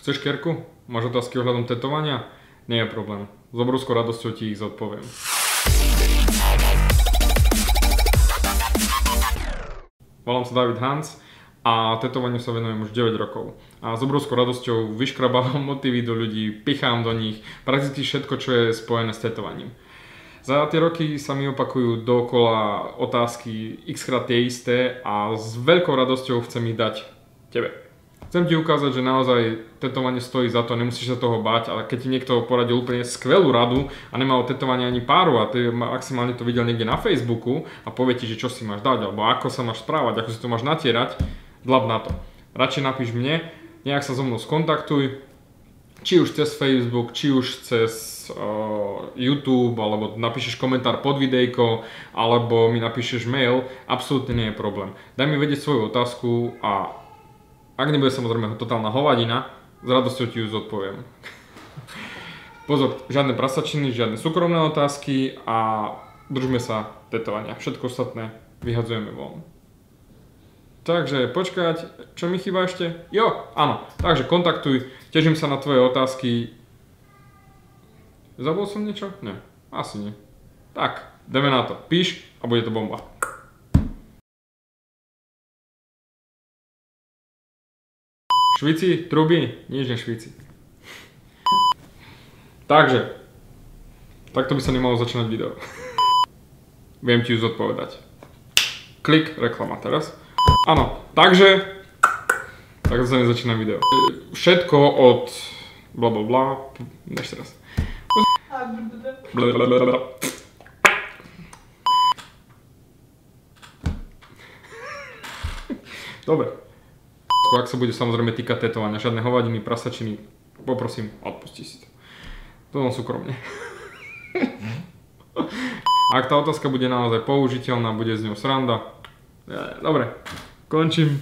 Chceš kerku? Máš otázky ohľadom tetovania? Nie je problém. S obrovskou radosťou ti ich zodpoviem. Volám sa David Hans a tetovaniu sa venujem už 9 rokov. A s obrovskou radosťou vyškrabávam motívy do ľudí, pichám do nich, prakticky všetko, čo je spojené s tetovaním. Za tie roky sa mi opakujú dookola otázky x-krát tie isté a s veľkou radosťou chcem ich dať tebe. Chcem ti ukázať, že naozaj tetovanie stojí za to, nemusíš sa toho báť, ale keď ti niekto poradil úplne skvelú radu a nemá o tetovanie ani páru a ty maximálne to videl niekde na Facebooku a povie ti, že čo si máš dať alebo ako sa máš správať, ako si to máš natierať, dlab na to. Radšej napíš mne, nejak sa so mnou skontaktuj, či už cez Facebook, či už cez YouTube, alebo napíšeš komentár pod videjko, alebo mi napíšeš mail, absolútne nie je problém. Daj mi vedieť svoju otázku a ak nebude samozrejme totálna hovadina, s radosťou ti ju zodpoviem. Pozor, žiadne prasačiny, žiadne súkromné otázky a držme sa tetovania. Všetko ostatné vyhadzujeme von. Takže počkať, čo mi chýba ešte? Jo, áno, takže kontaktuj, teším sa na tvoje otázky. Zabol som niečo? Ne, asi nie. Tak, ideme na to. Píš a bude to bomba. Švici, truby, nič nešvici. Takže, takto by sa nemalo začínať video. Viem ti ju zodpovedať. Klik, reklama teraz. Áno, takže, takto sa nezačína video. Všetko od blablabla, ešte raz. Dobre. Ak sa bude samozrejme týkať tetovania, žiadne hovadiny, prasačiny, poprosím, odpusti si to. To len súkromne. Ak tá otázka bude naozaj použiteľná, bude z ňou sranda. Dobre, končím.